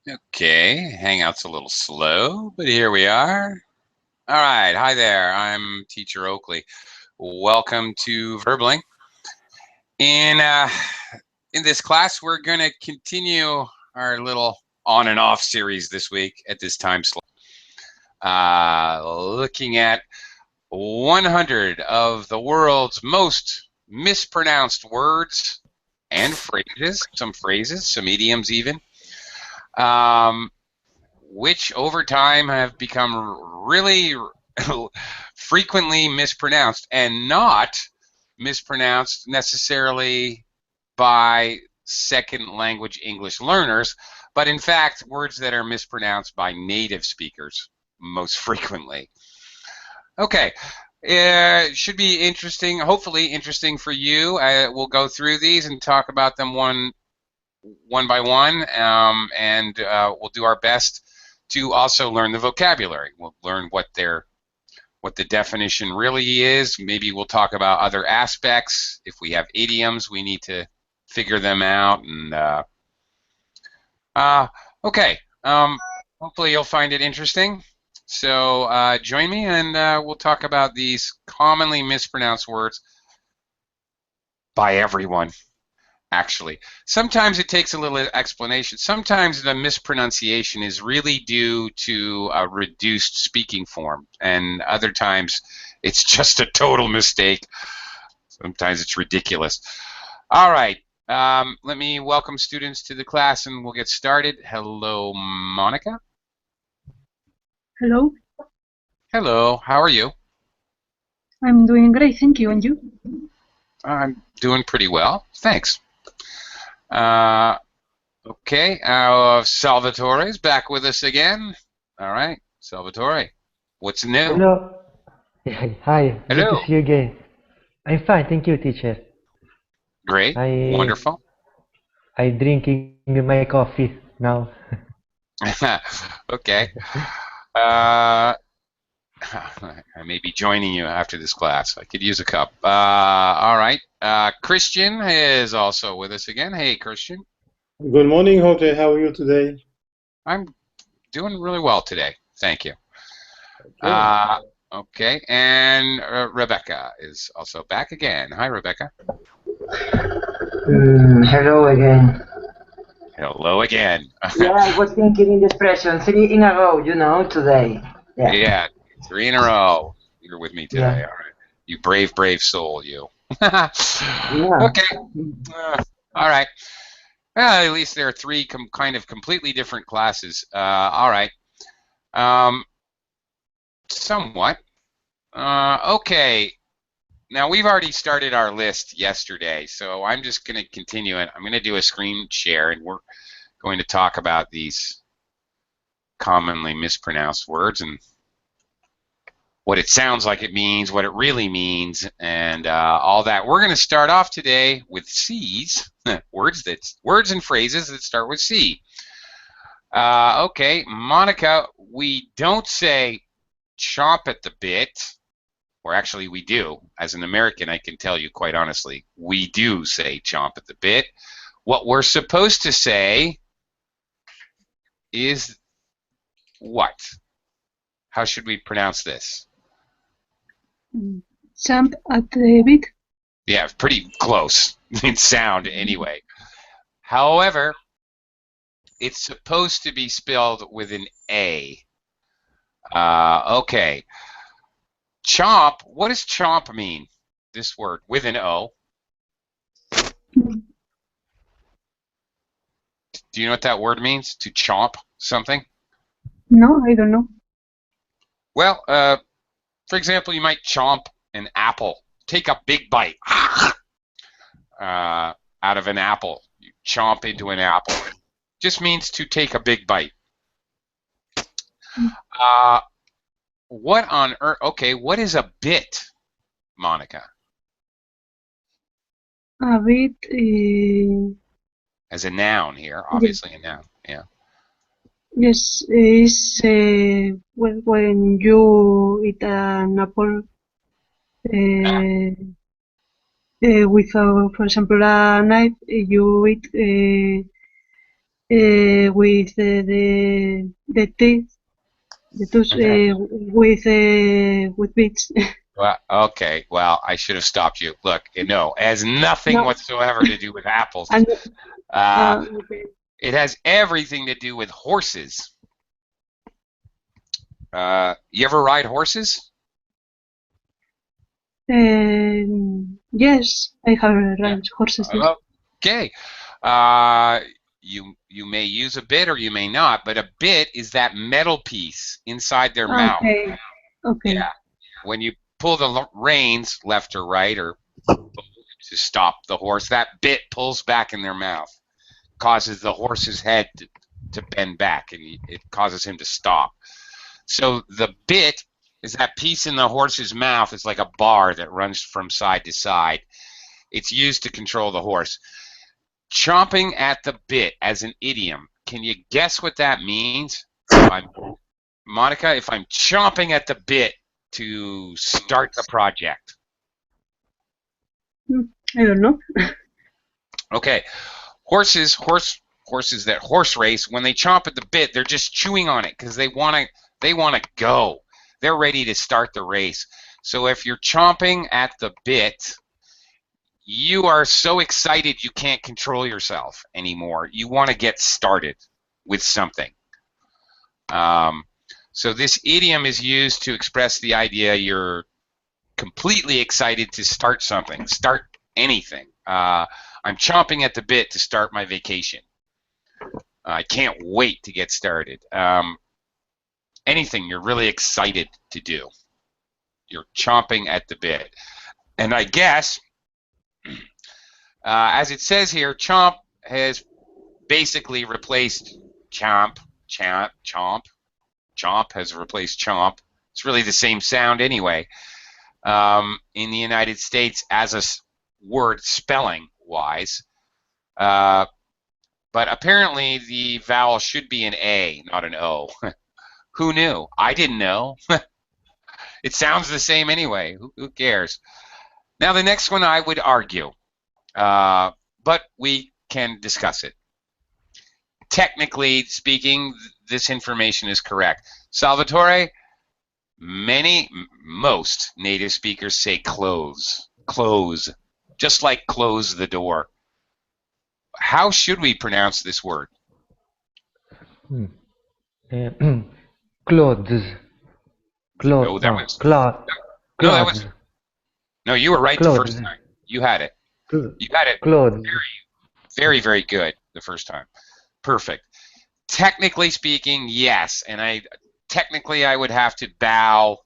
Okay, Hangout's a little slow, but here we are. All right, hi there. I'm Teacher Oakley. Welcome to Verbling. In this class, we're going to continue our little on and off series this week at this time slot. Looking at 100 of the world's most mispronounced words and phrases, some idioms even, which over time have become really frequently mispronounced, and not mispronounced necessarily by second language English learners, but in fact words that are mispronounced by native speakers most frequently. Okay, should be interesting, hopefully interesting for you. We'll go through these and talk about them one by one, and we'll do our best to also learn the vocabulary. We'll learn what the definition really is. Maybe we'll talk about other aspects. If we have idioms, we need to figure them out. And okay, hopefully you'll find it interesting. So join me, and we'll talk about these commonly mispronounced words by everyone. Actually, sometimes it takes a little explanation. Sometimes the mispronunciation is really due to a reduced speaking form, and other times it's just a total mistake. Sometimes it's ridiculous. All right, let me welcome students to the class, and we'll get started. Hello, Monica. Hello. Hello, how are you? I'm doing great, thank you. And you? I'm doing pretty well, thanks. Okay, Salvatore is back with us again. All right, Salvatore, what's new? Hello. Hi, Hello. good to see you again. I'm fine, thank you, teacher. Great, wonderful. I'm drinking my coffee now. Okay. I may be joining you after this class. I could use a cup. All right. Christian is also with us again. Hey, Christian. Good morning, Jorge. How are you today? I'm doing really well today. Thank you. Okay. Okay. And Rebecca is also back again. Hi, Rebecca. Hello again. Hello again. Yeah, I was thinking in the expression 3 in a row, you know, today. Yeah, 3 in a row. You're with me today. Yeah. All right. You brave, brave soul, you. Yeah. Okay. All right. Well, at least there are 3 kind of completely different classes. All right. Somewhat. Okay. Now, we've already started our list yesterday, so I'm just going to continue it. I'm going to do a screen share, and we're going to talk about these commonly mispronounced words and what it sounds like it means, what it really means, and all that. We're going to start off today with C's, words and phrases that start with C. Okay, Monica, we don't say chomp at the bit, or actually we do. As an American, I can tell you quite honestly, we do say chomp at the bit. What we're supposed to say is what? How should we pronounce this? Jump at the bit. Yeah, pretty close in sound anyway. However, it's supposed to be spelled with an A. Okay. Chomp, what does chomp mean? This word, with an O. Do you know what that word means? To chomp something? No, I don't know. Well, for example, you might chomp an apple. Take a big bite out of an apple. You chomp into an apple. It just means to take a big bite. What on earth? Okay, what is a bit, Monica? A bit. As a noun here, obviously a noun. Yeah. Yes, is when you eat an apple. with, for example, a knife, you eat with the teeth, the tooth with bits. Well, okay. Well, I should have stopped you. Look, no, it has nothing No, whatsoever to do with apples. and okay. It has everything to do with horses. You ever ride horses? Yes, I have ride horses. Yes. Okay. You may use a bit or you may not, but a bit is that metal piece inside their mouth. Okay. Okay. Yeah. When you pull the reins left or right or to stop the horse, that bit pulls back in their mouth, causes the horse's head to bend back, and it causes him to stop. So the bit is that piece in the horse's mouth. It's like a bar that runs from side to side. It's used to control the horse. Chomping at the bit as an idiom. Can you guess what that means? Monica, if I'm chomping at the bit to start the project. I don't know. Okay. Horses that horse race, when they chomp at the bit, they're just chewing on it because they want to go. They're ready to start the race. So if you're chomping at the bit, you are so excited you can't control yourself anymore. You want to get started with something. So this idiom is used to express the idea you're completely excited to start something, start anything. I'm chomping at the bit to start my vacation. I can't wait to get started. Anything you're really excited to do. You're chomping at the bit. And I guess, as it says here, chomp has basically replaced chomp. Chomp has replaced chomp. It's really the same sound anyway. In the United States as a word spelling-wise. But apparently the vowel should be an A, not an O. Who knew? I didn't know. It sounds the same anyway. Who cares? Now the next one I would argue, but we can discuss it. Technically speaking, this information is correct. Salvatore, most native speakers say close, just like close the door. How should we pronounce this word? Clothes. No, that was no, that was no. You were right the first time. You had it. You had it. Clothes. Very, very good the first time. Perfect. Technically speaking, yes, and I would have to bow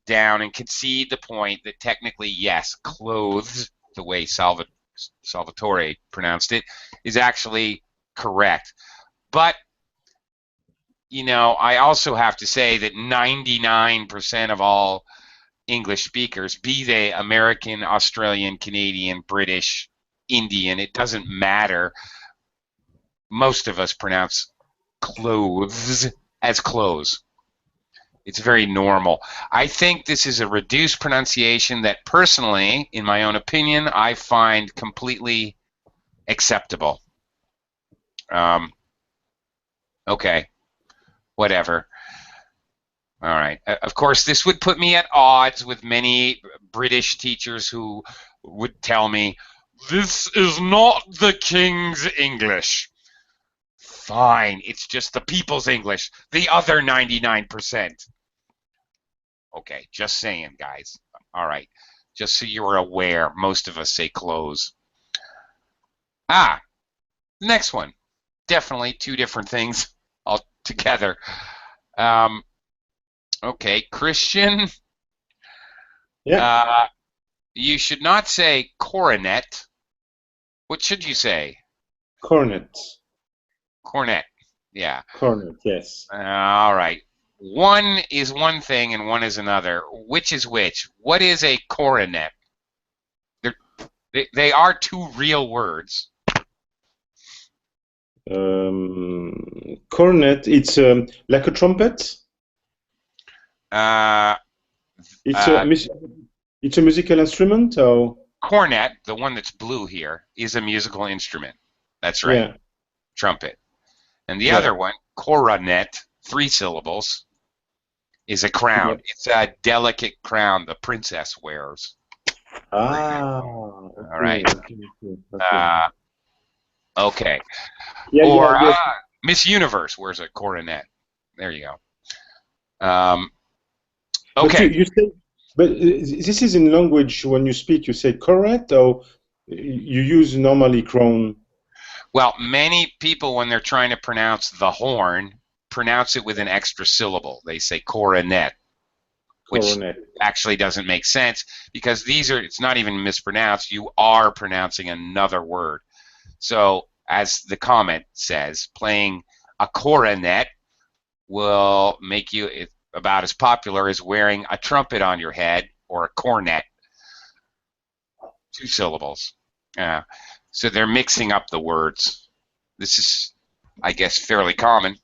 down and concede the point that technically, yes, clothes, the way Salvatore pronounced it, is actually correct. But, you know, I also have to say that 99% of all English speakers, be they American, Australian, Canadian, British, Indian, it doesn't matter. Most of us pronounce clothes as clothes. It's very normal. I think this is a reduced pronunciation that personally, in my own opinion, I find completely acceptable. Okay, whatever. All right. Of course, this would put me at odds with many British teachers who would tell me, this is not the King's English. Fine, it's just the people's English, the other 99%. Okay, just saying, guys. All right, just so you're aware, most of us say close. Next one. Definitely two different things altogether. Okay, Christian. Yeah. You should not say coronet. What should you say? Cornet. Cornet. Yeah. Cornet, yes. All right. One is one thing and one is another. Which is which? What is a coronet? They are two real words. Cornet, it's like a trumpet. It's a musical instrument, or? cornet, the one that's blue here, is a musical instrument. That's right. Yeah. Trumpet. And the Yeah. other one, coronet, 3 syllables, is a crown. Yeah. It's a delicate crown the princess wears. Ah. All Okay, right. okay. Okay. Yeah, Or yeah, yes. Miss Universe wears a coronet. There you go. But Okay. you say, but this is in language when you speak, you say correct, or you use normally crown? Well, many people, when they're trying to pronounce the horn, pronounce it with an extra syllable. They say coronet, which Coronet. actually doesn't make sense because it's not even mispronounced. You are pronouncing another word. So, as the comment says, playing a coronet will make you about as popular as wearing a trumpet on your head or a cornet. 2 syllables. So they're mixing up the words. This is, I guess, fairly common.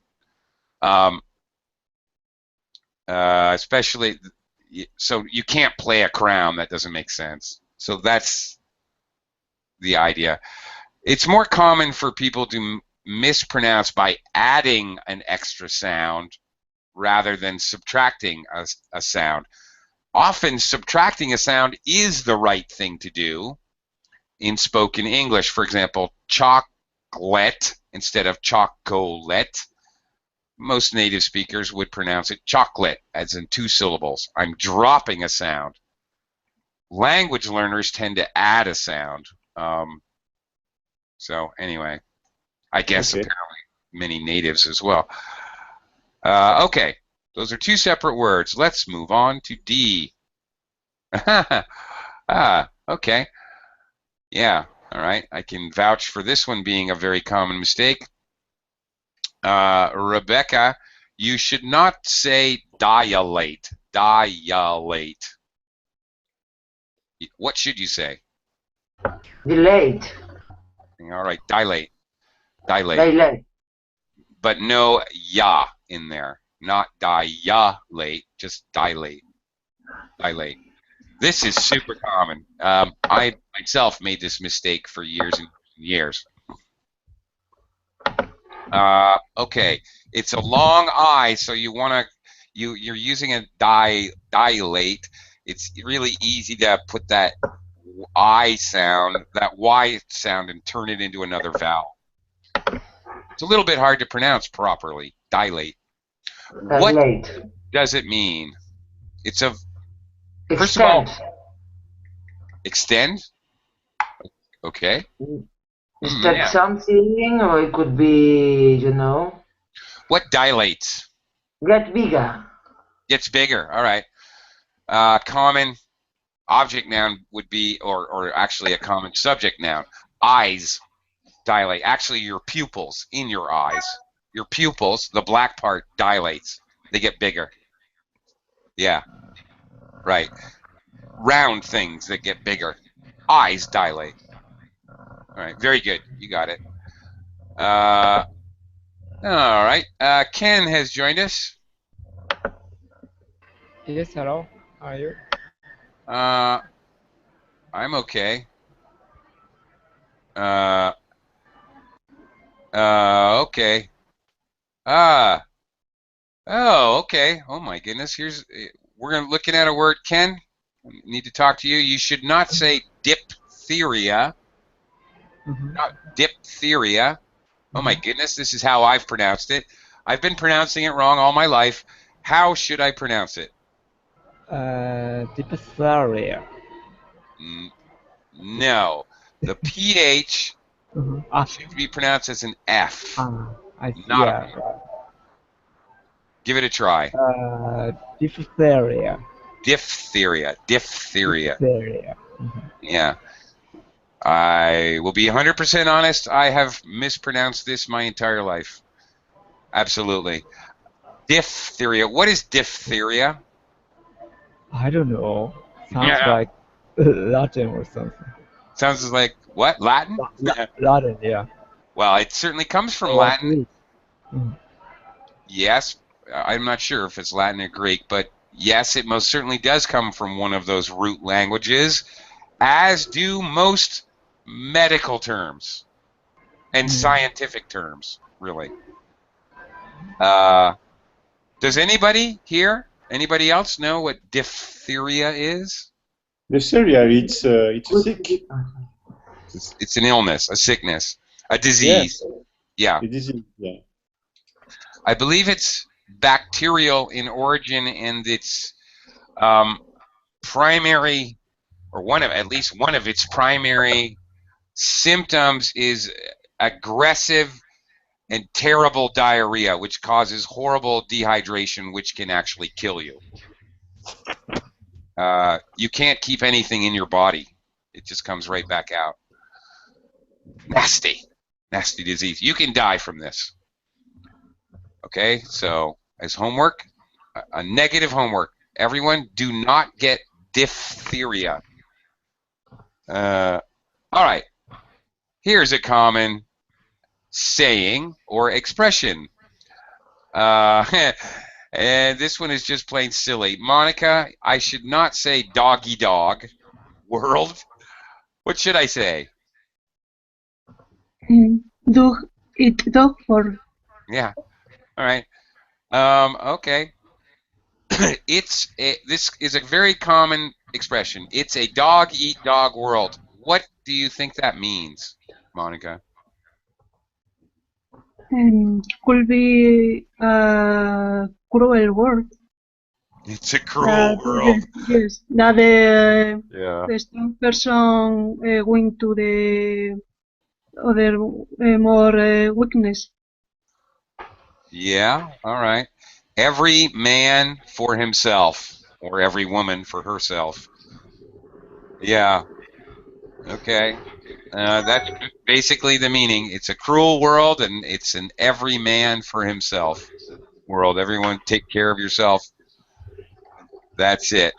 Especially, so you can't play a crown. That doesn't make sense. So that's the idea. It's more common for people to mispronounce by adding an extra sound rather than subtracting a sound. Often subtracting a sound is the right thing to do in spoken English. For example, chocolate instead of chocolate. Most native speakers would pronounce it chocolate, as in 2 syllables. I'm dropping a sound. Language learners tend to add a sound. So anyway, I guess Okay. apparently many natives as well. Okay, those are 2 separate words. Let's move on to D. Okay. Yeah, all right. I can vouch for this one being a very common mistake. Rebecca, you should not say dilate. Dilate. What should you say? Dilate. All right, dilate. Dilate. Dilate. But no ya in there. Not dilate, just dilate. Dilate. This is super common. I myself made this mistake for years and years. Okay, it's a long I, so you're using a dilate. It's really easy to put that I sound, that Y sound, and turn it into another vowel. It's a little bit hard to pronounce properly. Dilate. What Dilate. does it mean? It's a first Extend. of all, extend. Okay. Is that Yeah. something, or it could be, you know, What dilates? get bigger? Gets bigger. All right. Common object noun would be, or actually a common subject noun. Eyes dilate. Actually, your pupils in your eyes. Your pupils, the black part, dilates. They get bigger. Yeah. Right. Round things that get bigger. Eyes dilate. All right. Very good. You got it. All right. Ken has joined us. Yes, hello. How are you? I'm okay. Okay. Oh, okay. Oh my goodness. We're looking at a word, Ken. I need to talk to you. You should not say diphtheria. Not diphtheria. Oh my goodness. This is how I've pronounced it. I've been pronouncing it wrong all my life. How should I pronounce it? Diphtheria. No. The PH should be pronounced as an F. I see. Not Yeah. a P. Give it a try. Diphtheria. Diphtheria. Diphtheria. Diphtheria. Yeah. I will be 100% honest. I have mispronounced this my entire life. Absolutely. Diphtheria. What is diphtheria? I don't know. Sounds Yeah. like Latin or something. Sounds like what? Latin? Latin, yeah. Well, it certainly comes from Or Latin. Greek. Yes. I'm not sure if it's Latin or Greek, but yes, it most certainly does come from one of those root languages. as do most medical terms and scientific terms, really. Does anybody here, anybody else know what diphtheria is? Diphtheria, it's a sick. It's an illness, a sickness, a disease. Yeah. A disease, yeah. I believe it's bacterial in origin, and its primary, or at least one of its primary symptoms is aggressive and terrible diarrhea, which causes horrible dehydration, which can actually kill you. You can't keep anything in your body. It just comes right back out. Nasty disease. You can die from this. Okay, so as homework, a negative homework. Everyone, do not get diphtheria. All right, here's a common saying or expression. And this one is just plain silly. Monica, I should not say doggy dog world. What should I say? Dog eat dog world. Yeah. All right. Okay. This is a very common expression. It's a dog eat dog world. What do you think that means, Monica? Could be a cruel world. It's a cruel world. Yes, that the strong person win to the other more weakness. Yeah, all right. Every man for himself, or every woman for herself. Yeah. Okay. That's basically the meaning. It's a cruel world, and it's an every man for himself world. Everyone take care of yourself. That's it.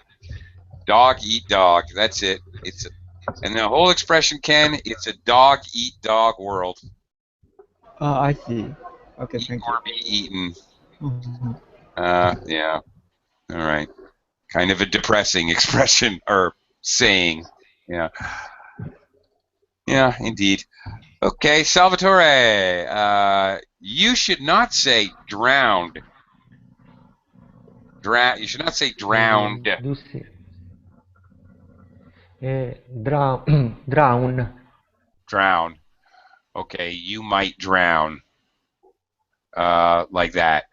Dog eat dog. That's it. And the whole expression, Ken, it's a dog eat dog world. I see. Okay, Eat thank or you. be eaten. Mhm. Yeah. All right. Kind of a depressing expression or saying. Yeah. Yeah, indeed. Okay, Salvatore. You should not say drowned. You should not say drowned. Drown. Drown. Okay, you might drown. Like that.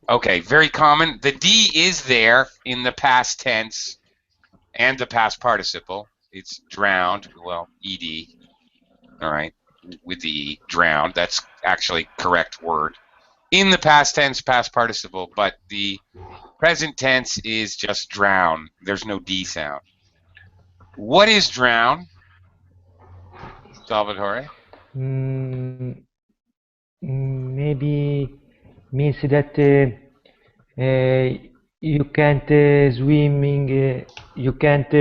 Okay, very common. The D is there in the past tense and the past participle. It's drowned. Well, ed. All right, with the E, drowned. That's actually correct word. In the past tense, past participle, but the present tense is just drown. There's no D sound. What is drown, Salvatore? Maybe means that you can't swimming. You can't.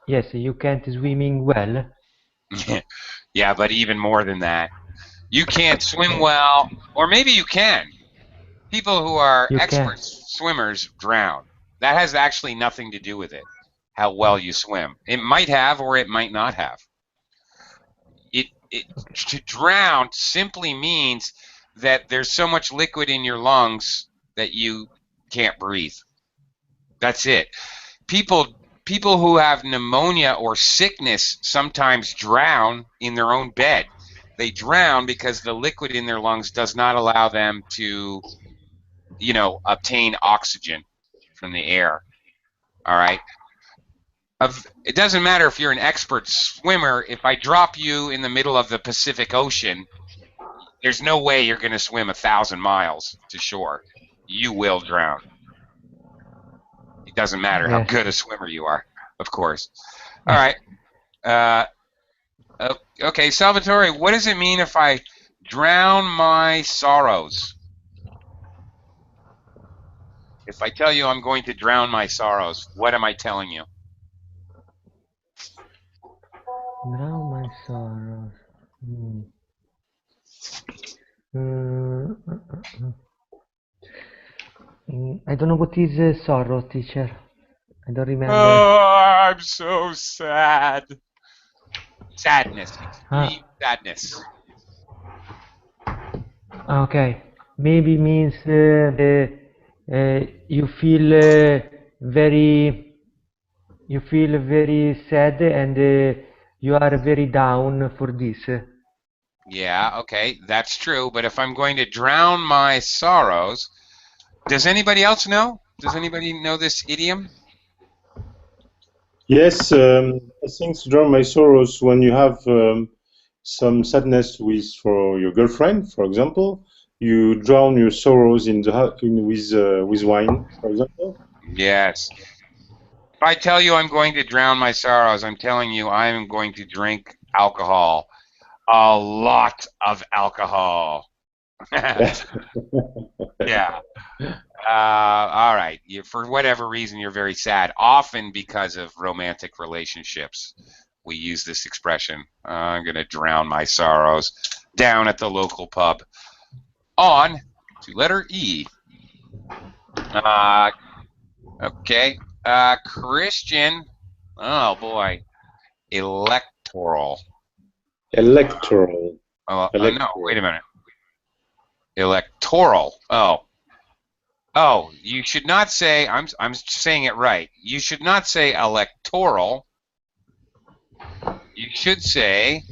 Yes, you can't swimming well. Yeah, but even more than that. You can't swim well, or maybe you can. People who are expert swimmers drown. That has actually nothing to do with it, how well you swim. It might have, or it might not have. To drown simply means that there's so much liquid in your lungs that you can't breathe. That's it. People who have pneumonia or sickness sometimes drown in their own bed. They drown because the liquid in their lungs does not allow them to, obtain oxygen from the air. All right. It doesn't matter if you're an expert swimmer. If I drop you in the middle of the Pacific Ocean, there's no way you're going to swim 1,000 miles to shore. You will drown. It doesn't matter how good a swimmer you are, of course. All right. Okay, Salvatore, what does it mean if I drown my sorrows? If I tell you I'm going to drown my sorrows, what am I telling you? Drown my sorrows. I don't know what is sorrow, teacher. I don't remember. Oh, I'm so sad. Sadness. Ah, Extreme sadness. okay. Maybe means you feel very sad and you are very down for this. Yeah, okay, that's true. But if I'm going to drown my sorrows, does anybody else know? Does anybody know this idiom? Yes, I think to drown my sorrows when you have some sadness for your girlfriend, for example, you drown your sorrows with wine, for example. Yes. If I tell you I'm going to drown my sorrows, I'm telling you I'm going to drink alcohol. A lot of alcohol. Yeah. All right. For whatever reason, you're very sad. Often because of romantic relationships, we use this expression. I'm going to drown my sorrows down at the local pub. On to letter E. Okay. Christian. Oh boy. Electoral. Electoral. No, wait a Electoral. minute. Electoral. Oh, you should not say. I'm saying it right. You should not say electoral. You should say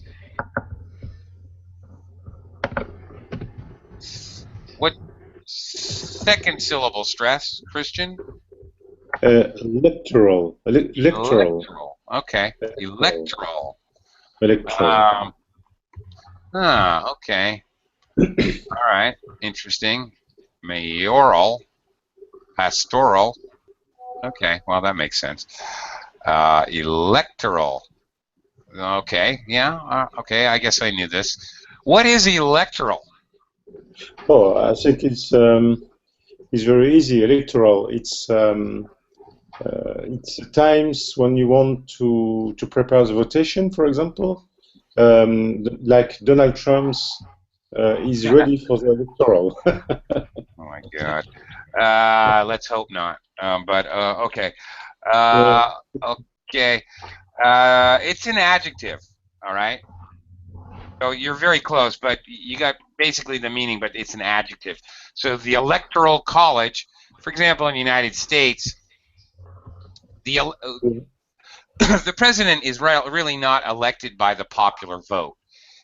what second syllable stress, Christian? Electoral. Electoral. Electoral. Okay. Electoral. Electoral. Okay. All right. Interesting. Mayoral. Pastoral. Okay. Well, that makes sense. Electoral. Okay. Yeah. Okay. I guess I knew this. What is electoral? Oh, I think it's very easy. Electoral. It's times when you want to prepare the votation, for example, like Donald Trump's is ready for the electoral. Oh my God. Let's hope not. But okay. Yeah. Okay. It's an adjective. All right. So you're very close, but you got basically the meaning, but it's an adjective. So the Electoral College, for example, in the United States, the the president is really not elected by the popular vote.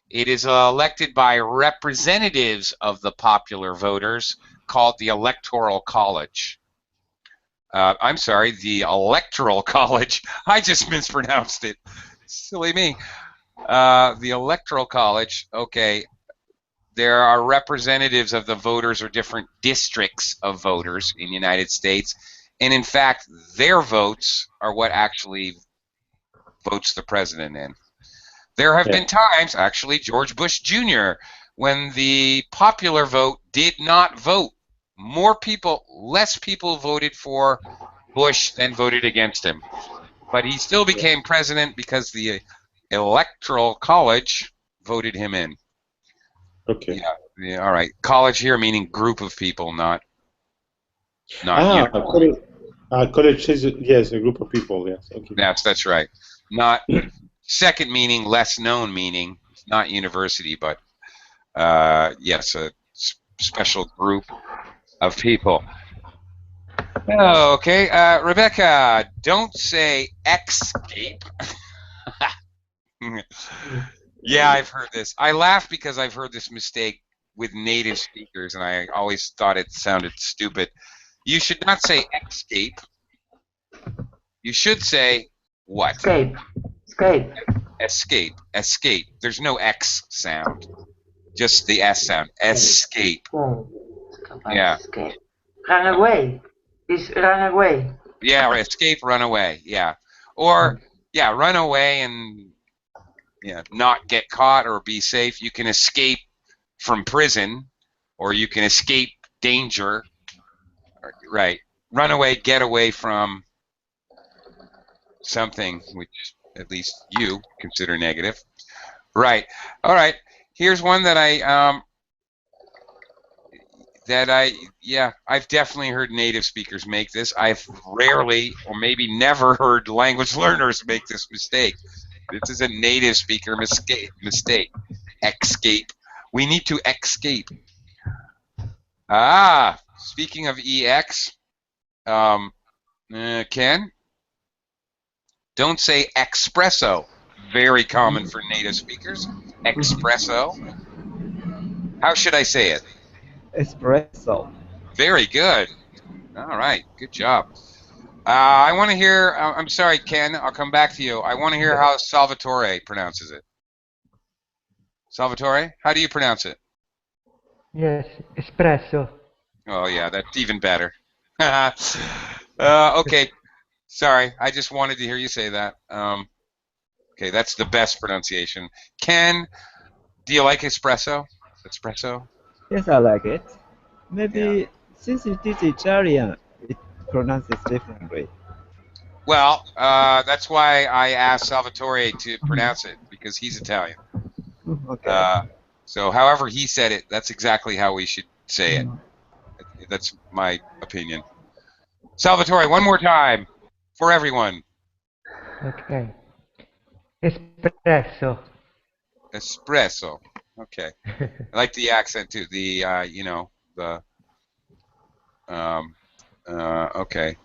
It is elected by representatives of the popular voters called the Electoral College. I'm sorry, the Electoral College. I just mispronounced it. Silly me. The Electoral College, okay, there are representatives of the voters or different districts of voters in the United States. And in fact, their votes are what actually votes the president in. There have been times, actually, George Bush Jr., when the popular vote did not vote. Less people voted for Bush than voted against him. But he still became president because the Electoral College voted him in. Okay. Yeah, all right. College here meaning group of people, not College. College is, yes, a group of people. Yes. Okay. that's right. Not second meaning, less known meaning, not university, but yes, a special group of people. Oh, okay, Rebecca, don't say Xscape. Yeah, I've heard this. I laugh because I've heard this mistake with native speakers, and I always thought it sounded stupid. You should not say Xscape. You should say what? Escape. Escape. Escape. Escape. There's no X sound. Just the S sound. Escape. Yeah. Escape. Run away. Is run away. Yeah, or escape, run away. Yeah. Or, yeah, run away and not get caught or be safe. You can escape from prison, or you can escape danger. Right. Run away, get away from something which at least you consider negative. Right. All right. Here's one that I that I've definitely heard native speakers make this. I've rarely or maybe never heard language learners make this mistake. This is a native speaker mistake. Xscape. We need to Xscape. Speaking of EX, Ken, don't say Expresso. Very common for native speakers. Expresso. How should I say it? Espresso. Very good. All right, good job. I want to hear. I'm sorry, Ken. I'll come back to you. I want to hear how Salvatore pronounces it. Salvatore, how do you pronounce it? Yes, espresso. Oh yeah, that's even better. Okay, sorry. I just wanted to hear you say that. Okay, that's the best pronunciation. Ken, do you like espresso? Espresso? Yes, I like it. Maybe Yeah. since it is Italian, it pronounces differently. Well, that's why I asked Salvatore to pronounce it, because he's Italian. Okay. So however he said it, that's exactly how we should say it. That's my opinion. Salvatore, one more time for everyone. Okay. Espresso. Espresso. Okay. I like the accent too. The okay.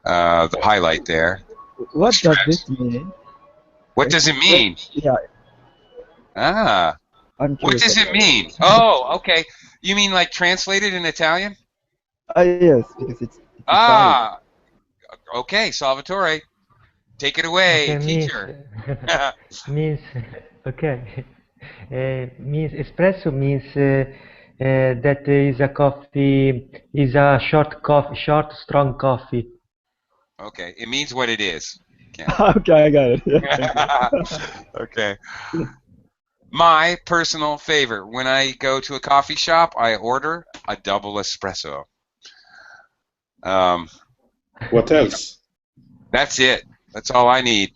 The highlight there. What does Stress. this mean? What does it mean? Yeah, I'm What curious does it about mean? Oh, okay. You mean like translated in Italian? Yes, because it's Italian. Okay, Salvatore. Take it away, Okay, teacher. means okay. Means espresso means that is a coffee, is a short strong coffee. Okay, it means what it is. Okay, I got it. Yeah, thank you. Okay. My personal favorite, when I go to a coffee shop, I order a double espresso. What else? That's it. That's all I need.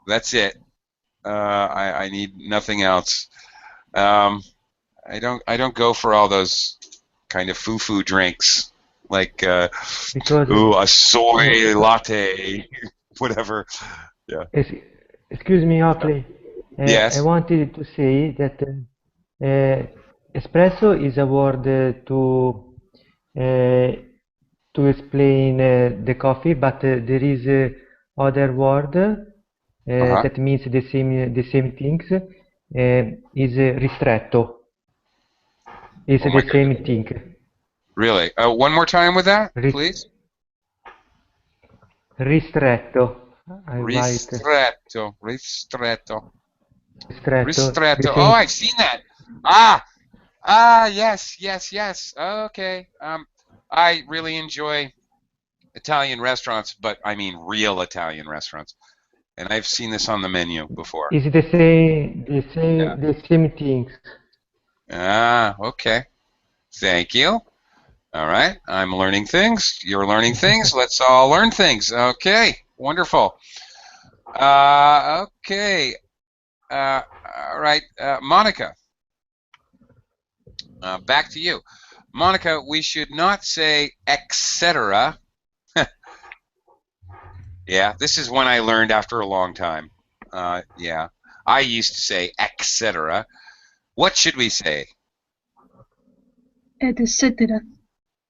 That's it. I need nothing else. I don't go for all those kind of foo-foo drinks like Because a soy latte, whatever. Yeah. excuse me, Oakley. I Yes. wanted to say that espresso is a word to explain the coffee, but there is other word that means the same things. Is ristretto. It's Oh my the same goodness. thing. Really? One more time with that, please. Ristretto. I write Ristretto. ristretto. Ristretto. The Oh, same. I've seen that. Yes. Okay. I really enjoy Italian restaurants, but I mean real Italian restaurants. And I've seen this on the menu before. Is the same things. Okay. Thank you. All right. I'm learning things. You're learning things. Let's all learn things. Okay. Wonderful. Okay. All right. Monica. Back to you. Monica, we should not say etc. Yeah, this is one I learned after a long time. Yeah, I used to say etc. What should we say? Etc.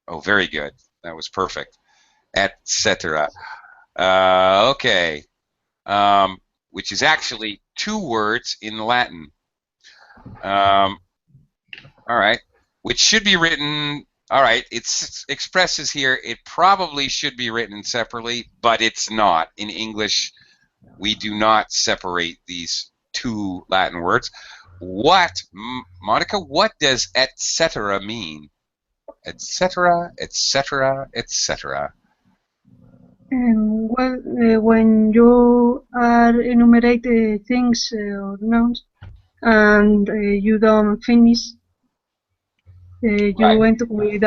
Oh, very good. That was perfect. Etc. Okay. Which is actually two words in Latin. All right. Which should be written. All right. It expresses here. It probably should be written separately, but it's not. In English, we do not separate these two Latin words. What, Monica? What does etc. mean? Etc. Etc. Etc. Well, when you are enumerate things or nouns and you don't finish, you Right. went with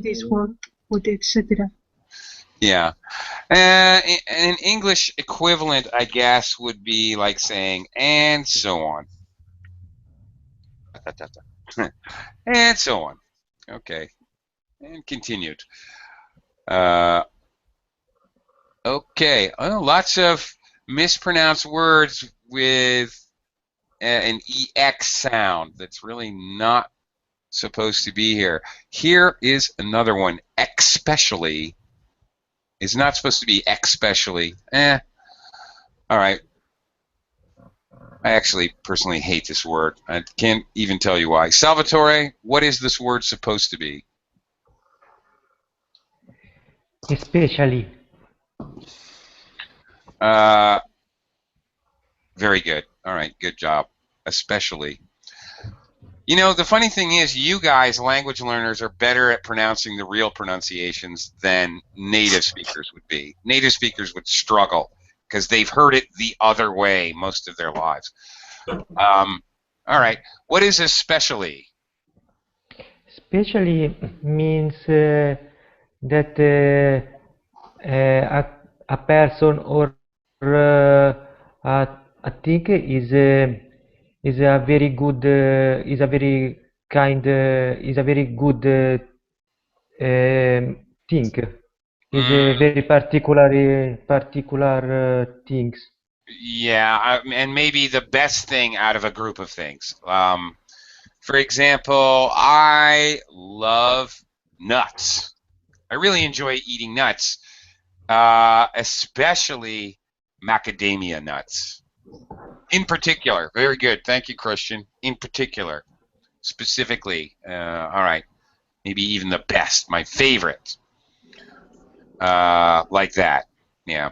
this word, with etc. Yeah. An English equivalent, I guess, would be like saying, and so on. and so on. Okay, and continued. Okay, lots of mispronounced words with an EX sound that's really not supposed to be here. Here is another one. Especially is not supposed to be especially. All right. I actually personally hate this word. I can't even tell you why. Salvatore, what is this word supposed to be? Especially. Very good. All right, good job. Especially. You know, the funny thing is, you guys, language learners, are better at pronouncing the real pronunciations than native speakers would be. Native speakers would struggle because they've heard it the other way most of their lives. All right, what is especially? Especially means that a person or a thing is a very good is a very kind is a very good thing. Is a very particular things. Yeah, and maybe the best thing out of a group of things. For example, I love nuts. I really enjoy eating nuts, especially macadamia nuts. In particular, very good. Thank you, Christian. In particular, specifically, all right, maybe even the best, my favorite, like that. Yeah.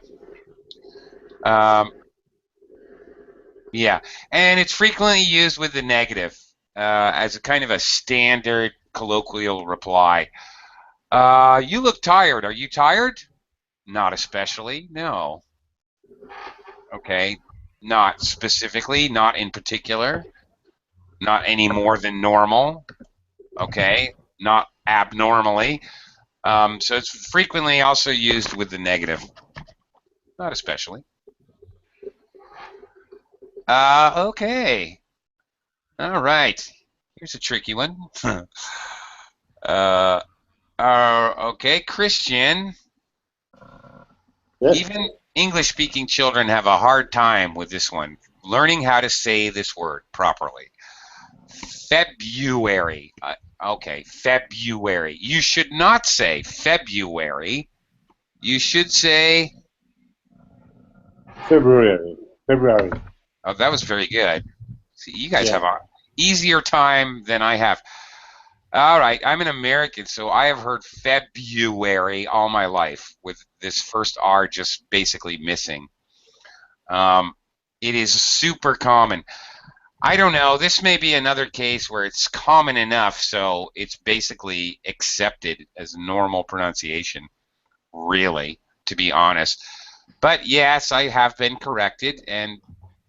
Yeah, and it's frequently used with the negative as a kind of a standard colloquial reply. You look tired. Are you tired? Not especially. No. Okay. Not specifically. Not in particular. Not any more than normal. Okay. Not abnormally. So it's frequently also used with the negative. Not especially. Okay. All right. Here's a tricky one. Okay, Christian. Yes. Even English-speaking children have a hard time with this one, learning how to say this word properly. February. Okay, February. You should not say February. You should say... February. February. Oh, that was very good. See, you guys Yeah. have an easier time than I have. All right, I'm an American, so I have heard February all my life with this first R just basically missing. It is super common. I don't know, this may be another case where it's common enough so it's basically accepted as normal pronunciation, really, to be honest. But yes, I have been corrected, and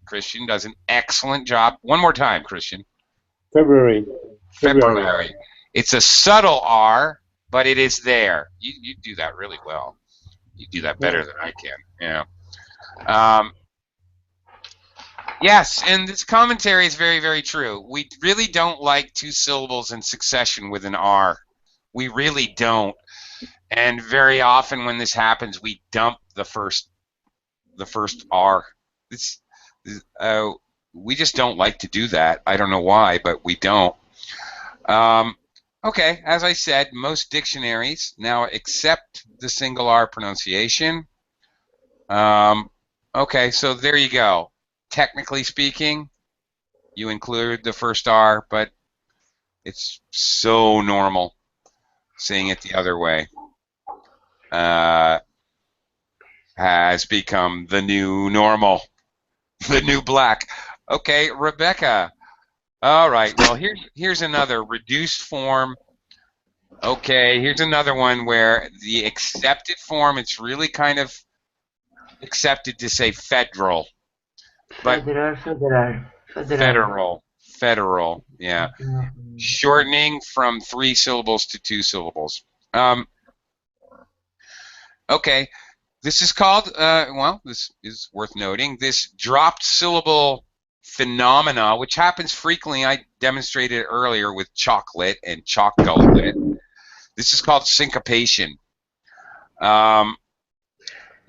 Christian does an excellent job. One more time, Christian. February. February. It's a subtle R, but it is there. You do that really well. You do that better than I can. Yeah. Yes, and this commentary is very, very true. We really don't like two syllables in succession with an R. We really don't. And very often when this happens, we dump the first R. We just don't like to do that. I don't know why, but we don't. Okay, as I said, most dictionaries now accept the single R pronunciation. Okay, so there you go. Technically speaking, you include the first R, but it's so normal saying it the other way. Has become the new normal, the new black. Okay, Rebecca. All right, well, here's another reduced form. Okay, here's another one where the accepted form, it's really kind of accepted to say federal. But federal, yeah. Shortening from 3 syllables to 2 syllables. Okay, this is called, well, this is worth noting, this dropped syllable phenomena, which happens frequently. I demonstrated earlier with chocolate and chalk gullet. This is called syncopation. An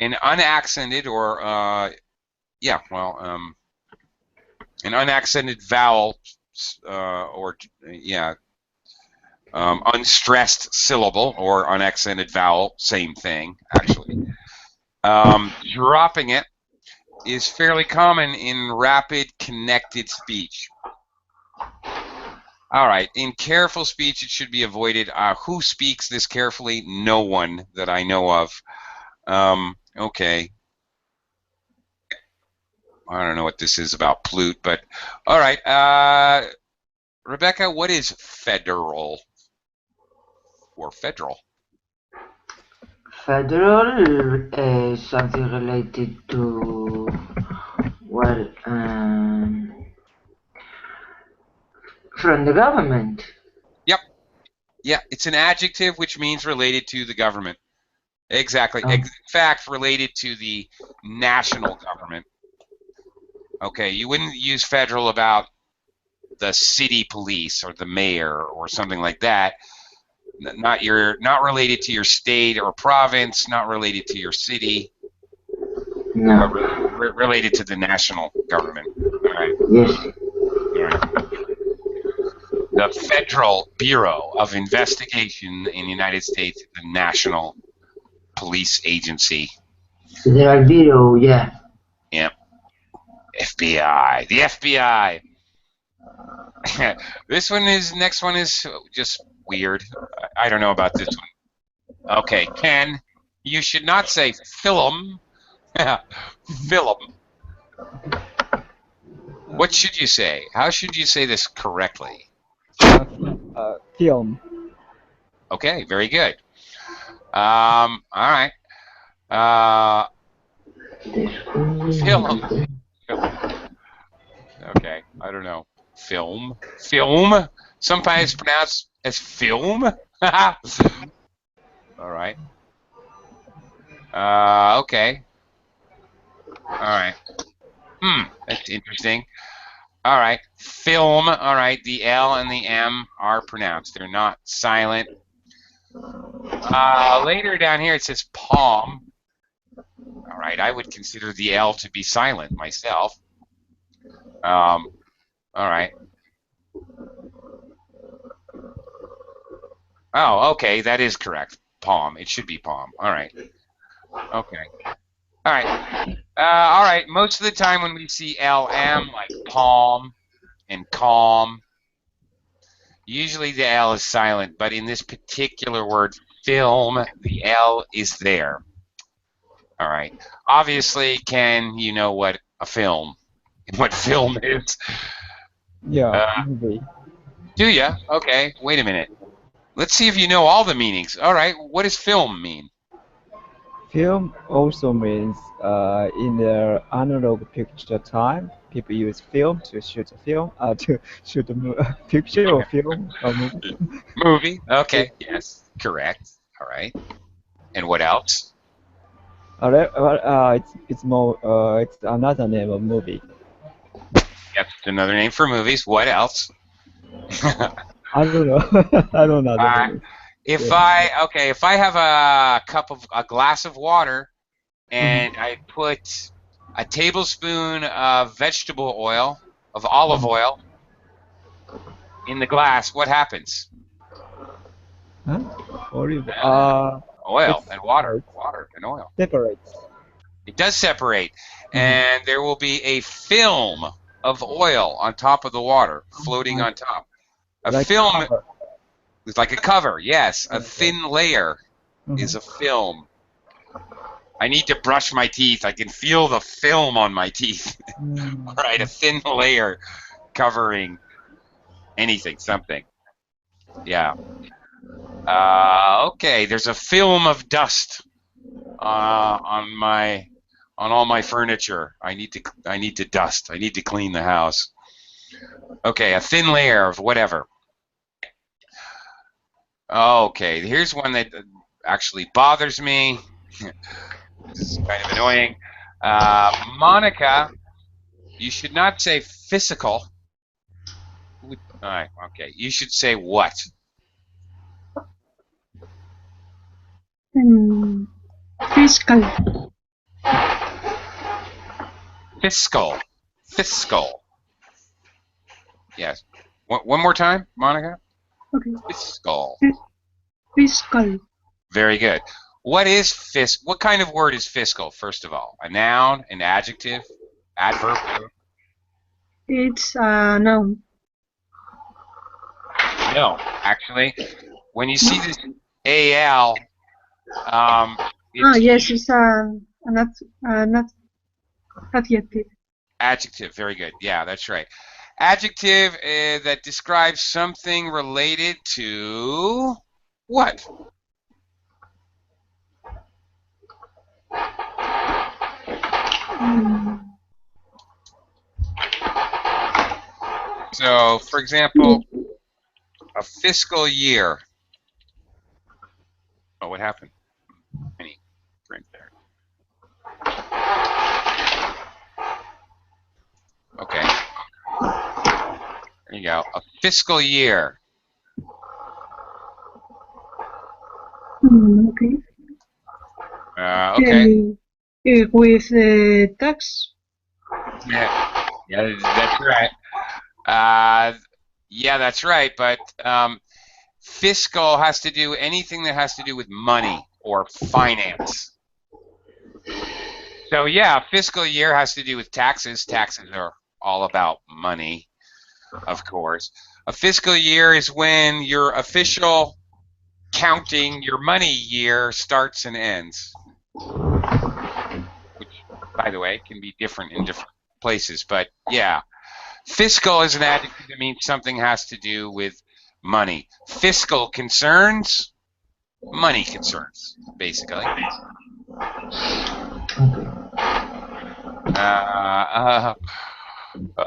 unaccented or an unaccented vowel unstressed syllable or unaccented vowel, same thing actually. Dropping it is fairly common in rapid connected speech. All right, in careful speech, it should be avoided. Who speaks this carefully? No one that I know of. Okay. I don't know what this is about Plute, but all right. Rebecca, what is federal or federal? Federal is something related to, well, from the government. Yep. Yeah, it's an adjective which means related to the government. Exactly. Oh. In fact, related to the national government. Okay, you wouldn't use federal about the city police or the mayor or something like that. Not related to your state or province, not related to your city. No. Related to the national government. All right. Yes. All right. The Federal Bureau of Investigation in the United States, the national police agency. Federal Bureau, yeah. Yep. FBI. The FBI. Next one is just weird. I don't know about this one. Okay, Ken, you should not say film. Film. What should you say? How should you say this correctly? Film. Okay, very good. All right. Film. Okay, I don't know. Film. Film. Sometimes pronounced as film. All right. Okay. All right. That's interesting. All right. Film. All right. The L and the M are pronounced. They're not silent. Later down here it says palm. All right. I would consider the L to be silent myself. All right. Oh, okay. That is correct. Palm. It should be palm. All right. Okay. All right. All right. Most of the time when we see LM, like palm and calm, usually the L is silent, but in this particular word, film, the L is there. All right. Obviously, Ken, you know what a film is. Yeah, movie. Do ya? Okay. Wait a minute. Let's see if you know all the meanings. All right. What does film mean? Film also means in the analog picture time, people use film to shoot a film, to shoot a picture or film or movie. Movie. Okay. Yes. Correct. All right. And what else? It's more it's another name of movie. Yep. Another name for movies. What else? I don't know. I don't know. If I have a glass of water and I put a tablespoon of vegetable oil, of olive oil, in the glass, what happens? Huh? Oil and water and oil. Separates. It does separate, and there will be a film of oil on top of the water, floating on top. A film is like a cover, yes. A thin layer is a film. I need to brush my teeth. I can feel the film on my teeth. All right, a thin layer covering anything, something. Yeah. Okay, there's a film of dust on all my furniture. I need to dust. I need to clean the house. Okay, a thin layer of whatever. Okay, here's one that actually bothers me. This is kind of annoying. Monica You should not say physical. All right, okay. You should say what? Fiscal. Fiscal. Fiscal. Yes. One more time, Monica? Okay. Fiscal. Fiscal. Very good. What is what kind of word is fiscal, first of all? A noun, an adjective, adverb? It's a noun. No, actually. When you see this AL, Yes, it's an adjective. adjective. Very good. Yeah, that's right. Adjective that describes something related to what? So, for example, a fiscal year. Oh, what happened? Any print there. Okay. There you go. A fiscal year. Okay. Okay. With tax. Yeah, that's right. Yeah, that's right. But fiscal has to do anything that has to do with money or finance. So yeah, fiscal year has to do with taxes. Taxes are all about money, of course. A fiscal year is when your official counting your money year starts and ends. Which, by the way, can be different in different places. But yeah, fiscal is an adjective that means something has to do with money. Fiscal concerns, money concerns, basically.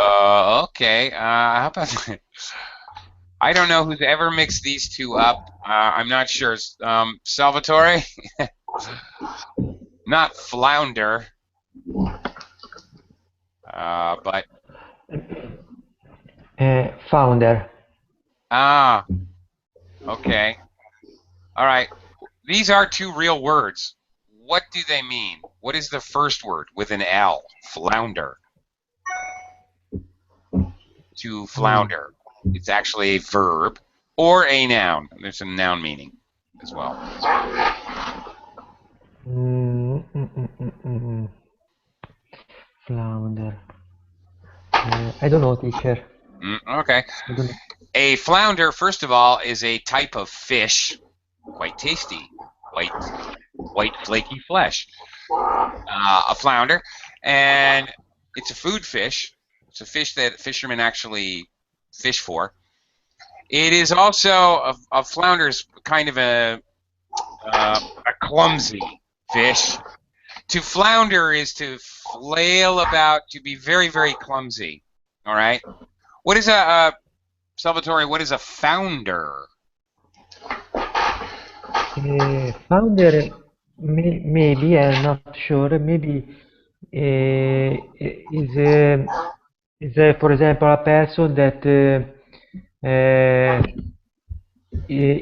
Okay. How about I don't know who's ever mixed these two up. I'm not sure. Salvatore, not flounder, but Founder. ah. Okay. All right. These are two real words. What do they mean? What is the first word with an L? Flounder. To flounder. It's actually a verb or a noun. There's a noun meaning as well. Flounder. I don't know, teacher. Okay. I don't know. A flounder, first of all, is a type of fish. Quite tasty. White flaky flesh. A flounder. And it's a food fish. It's a fish that fishermen actually fish for. It is also, a flounder is kind of a clumsy fish. To flounder is to flail about, to be very, very clumsy. All right? What is Salvatore, what is a founder? Founder, maybe, I'm not sure, maybe is for example, a person that he is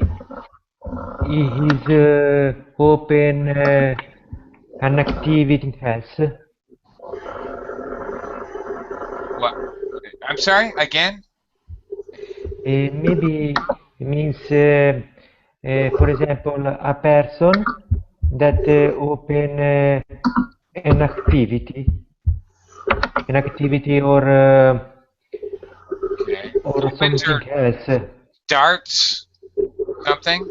open an activity has. What? I'm sorry, again? Maybe it means, for example, a person that open an activity Okay. or Opens or something else. starts something?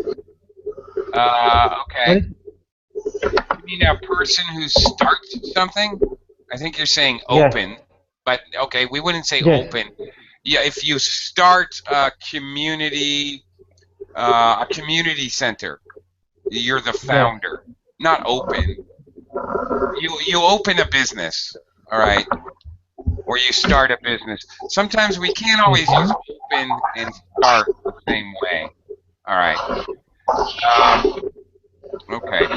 Okay. Sorry? You mean a person who starts something? I think you're saying Yes. open, but okay, we wouldn't say Yes. open. Yeah, if you start a community center, you're the founder, not open. You open a business, all right, or you start a business. Sometimes we can't always use open and start the same way. All right. Okay.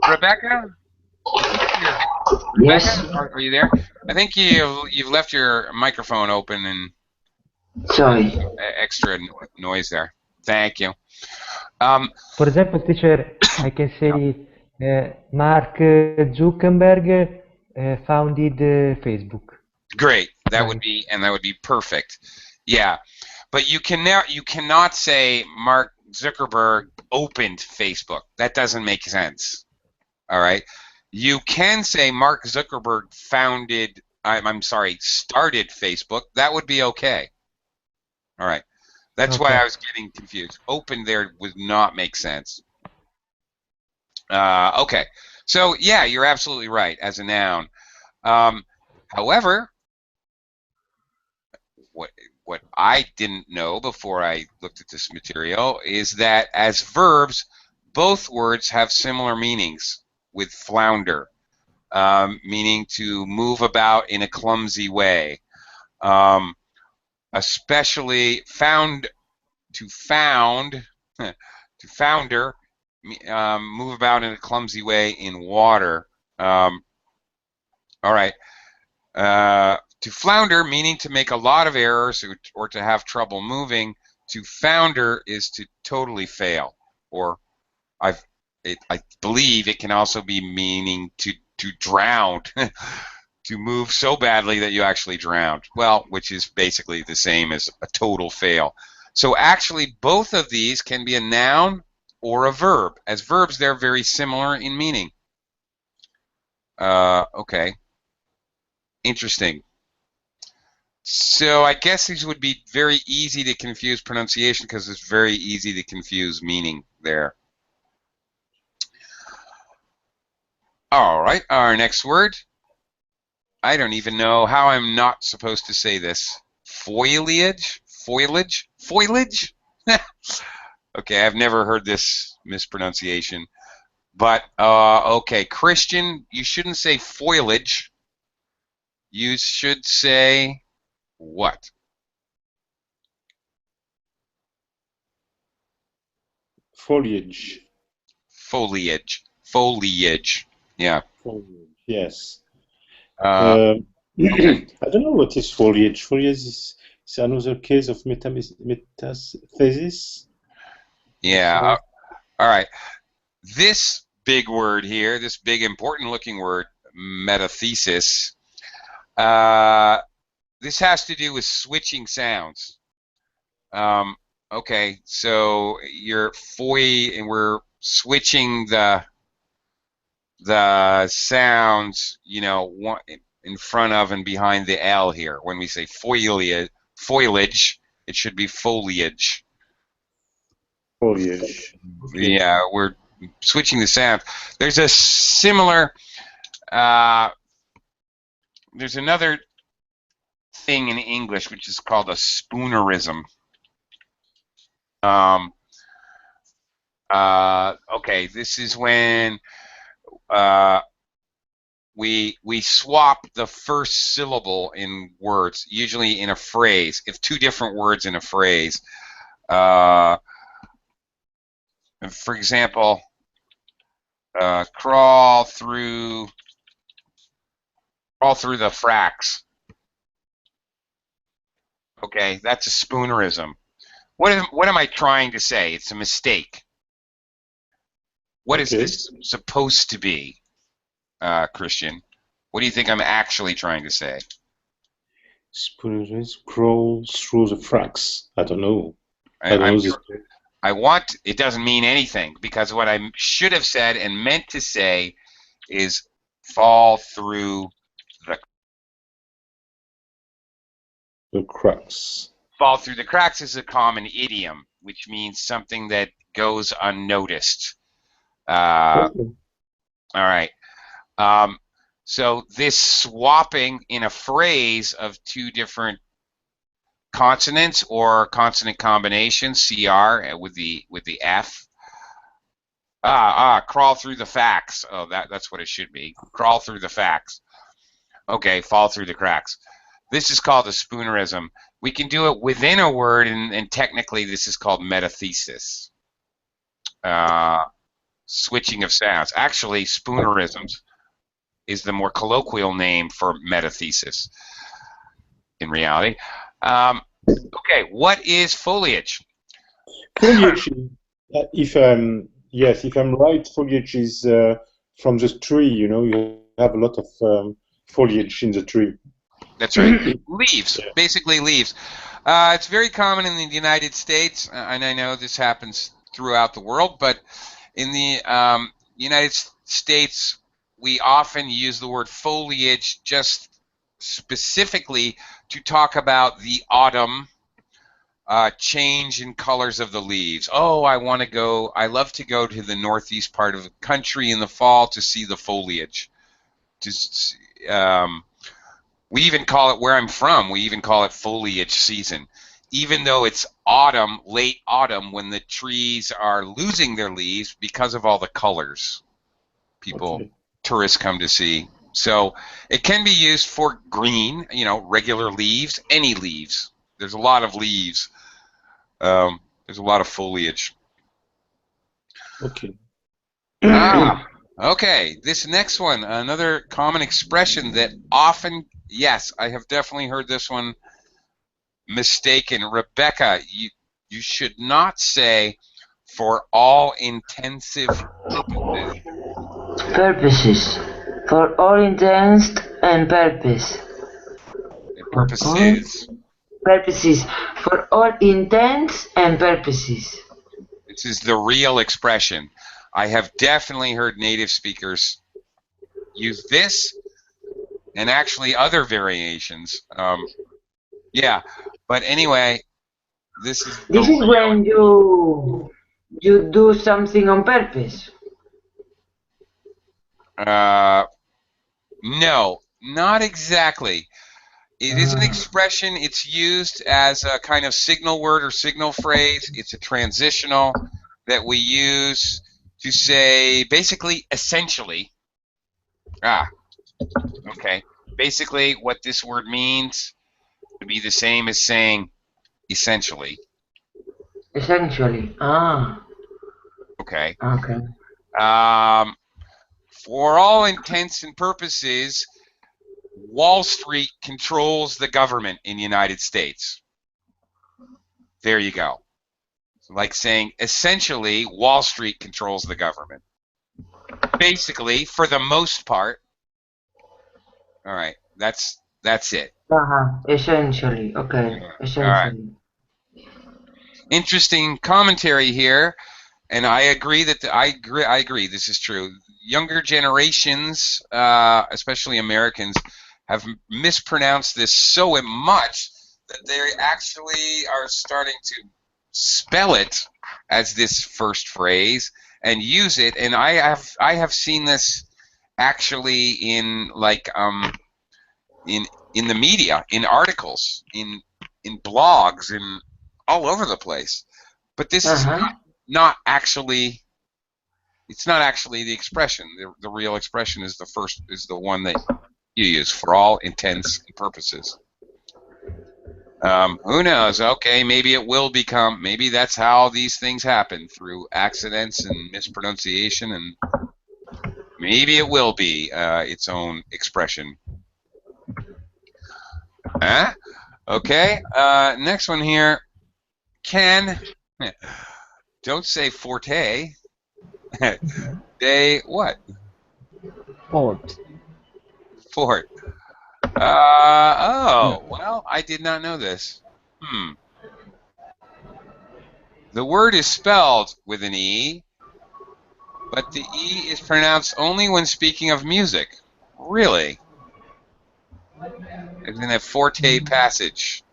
Rebecca, I think Yes. Rebecca, are you there? I think you've left your microphone open and Sorry. extra noise there. Thank you. For example, teacher, I can say Mark Zuckerberg founded Facebook. Great. That Right. would be perfect. Yeah. But you cannot say Mark Zuckerberg opened Facebook. That doesn't make sense. All right. You can say Mark Zuckerberg founded, I'm sorry, started Facebook. That would be okay. All right. That's why Okay. I was getting confused. Open there would not make sense. Okay. So yeah, you're absolutely right as a noun. However, what I didn't know before I looked at this material is that as verbs, both words have similar meanings with flounder, meaning to move about in a clumsy way. Especially to founder, move about in a clumsy way in water. All right. To flounder, meaning to make a lot of errors or to have trouble moving. To founder is to totally fail, or I believe it can also be meaning to drown, to move so badly that you actually drowned. Well, which is basically the same as a total fail. So actually, both of these can be a noun or a verb. As verbs, they're very similar in meaning. Okay. Interesting. So I guess these would be very easy to confuse pronunciation because it's very easy to confuse meaning there. All right, our next word. I don't even know how I'm not supposed to say this. Foliage? Foliage? Foliage? Okay, I've never heard this mispronunciation. But, okay, Christian, you shouldn't say foliage. You should say what? Foliage. Foliage. Foliage. Yeah. Foliage. Yes. Okay. I don't know what is foliage. Foliage is another case of metathesis. Yeah. All right. This big word here, this big important looking word, metathesis, this has to do with switching sounds. Okay, so you're and we're switching the sounds, you know, one in front of and behind the L here. When we say foliage, it should be foliage. Foliage. Okay. Yeah, we're switching the sound. There's a similar. There's another thing in English which is called a spoonerism. Okay, this is when we swap the first syllable in words, usually in a phrase. If two different words in a phrase, for example, crawl through the fracks. Okay, that's a spoonerism. What am I trying to say? It's a mistake. What is this supposed to be, Christian? What do you think I'm actually trying to say? Spoonerism crawls through the cracks. I don't know. It doesn't mean anything, because what I should have said and meant to say is fall through the cracks. Fall through the cracks is a common idiom, which means something that goes unnoticed. All right. So this swapping in a phrase of two different consonants or consonant combinations, CR with the F. Crawl through the facts. Oh, that's what it should be. Crawl through the facts. Okay, fall through the cracks. This is called a spoonerism. We can do it within a word, and technically this is called metathesis. Switching of sounds. Actually, spoonerisms. is the more colloquial name for metathesis in reality. Okay, what is foliage? Foliage, if I'm right, foliage is from the tree. You know, you have a lot of foliage in the tree. That's right. Leaves, Yeah. basically leaves. It's very common in the United States, and I know this happens throughout the world, but in the United States, we often use the word foliage just specifically to talk about the autumn change in colors of the leaves. Oh, I love to go to the northeast part of the country in the fall to see the foliage. Just, we even call it, where I'm from, we even call it foliage season. Even though it's autumn, late autumn, when the trees are losing their leaves because of all the colors tourists come to see. So it can be used for green, regular leaves, any leaves. There's a lot of leaves. There's a lot of foliage. Okay. Okay, this next one, another common expression that often, yes, I have definitely heard this one mistaken. Rebecca, you should not say for all intensive purposes. Purposes. For all intents and purpose. Purposes. Purposes. For all intents and purposes. This is the real expression. I have definitely heard native speakers use this and actually other variations. Yeah, but anyway, this is when you do something on purpose. No, not exactly. It is an expression. It's used as a kind of signal word or signal phrase. It's a transitional that we use to say basically, essentially. Okay. Basically, what this word means to be the same as saying essentially. Essentially. Okay. Okay. For all intents and purposes, Wall Street controls the government in the United States. There you go. Like saying, essentially, Wall Street controls the government. Basically, for the most part. All right, that's it. Essentially. Okay. Essentially. All right. Interesting commentary here, and I agree that I agree. This is true. Younger generations, especially Americans, have mispronounced this so much that they actually are starting to spell it as this first phrase and use it. And I have seen this actually in in the media, in articles, in blogs, in all over the place. But this is not actually. It's not actually the expression. The real expression is the one that you use for all intents and purposes. Who knows? Okay, maybe it will become. Maybe that's how these things happen, through accidents and mispronunciation, and maybe it will be its own expression. Okay. Next one here. Don't say forte. They what? Forte. Fort. Well, I did not know this. The word is spelled with an E, but the E is pronounced only when speaking of music. Really? As in a forte passage.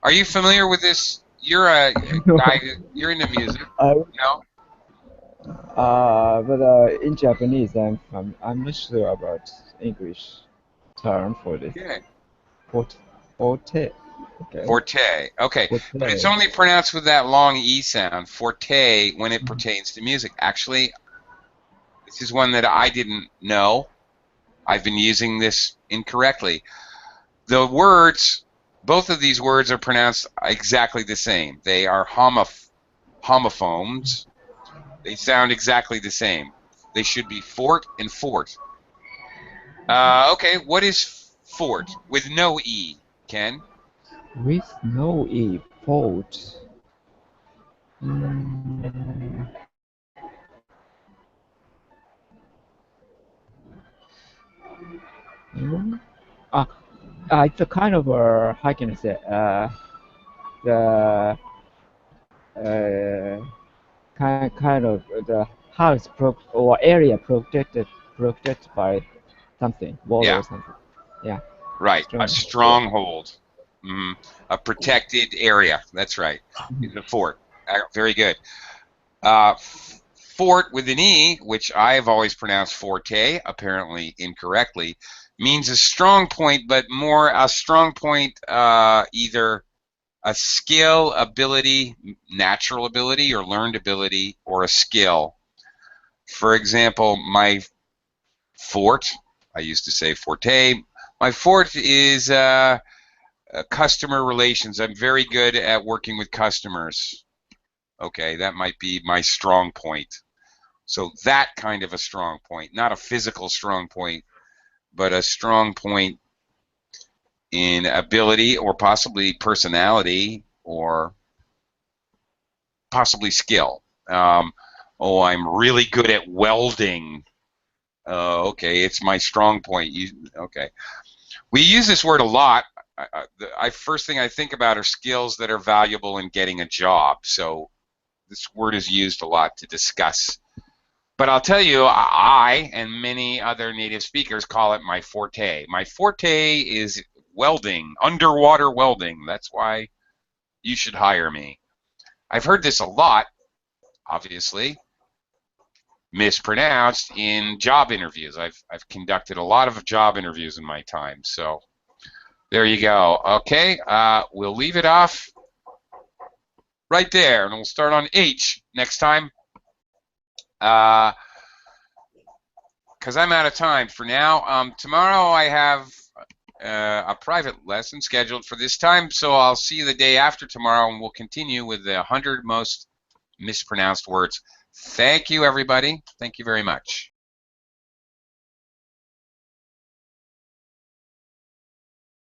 Are you familiar with this? You're a guy. You're into music. No? But in Japanese, I'm not sure about English term for this. Okay. Forte. Okay. Forte. Okay. Forte. But it's only pronounced with that long E sound, forte, when it pertains to music. Actually, this is one that I didn't know. I've been using this incorrectly. The words, both of these words are pronounced exactly the same. They are homophones. They sound exactly the same. They should be fort and fort. Okay, what is forte with no E, Ken? With no E, fault. Mm, mm, ah, it's a kind of how can I say the kind of the house or area protected by something, wall Yeah, or something. Yeah, right. A strong. Yeah. stronghold. Mhm. A protected area. That's right. Is a fort. Very good. Uh, fort with an E, which I have always pronounced forte, apparently incorrectly, means a strong point, but more a strong point, either a skill, ability, natural ability, or learned ability, or a skill. For example, my forte, I used to say forte, my forte is customer relations. I'm very good at working with customers. Okay, that might be my strong point. So that kind of a strong point, not a physical strong point, but a strong point in ability or possibly personality or possibly skill. Oh, I'm really good at welding. Okay, it's my strong point. Okay, we use this word a lot. First thing I think about are skills that are valuable in getting a job. So this word is used a lot to discuss. But I'll tell you, I and many other native speakers call it my forte. My forte is welding, underwater welding. That's why you should hire me. I've heard this a lot, obviously, mispronounced in job interviews. I've conducted a lot of job interviews in my time. So there you go. Okay, we'll leave it off right there, and we'll start on H next time. Because I'm out of time for now. Tomorrow I have a private lesson scheduled for this time, so I'll see you the day after tomorrow, and we'll continue with the 100 most mispronounced words. Thank you, everybody. Thank you very much.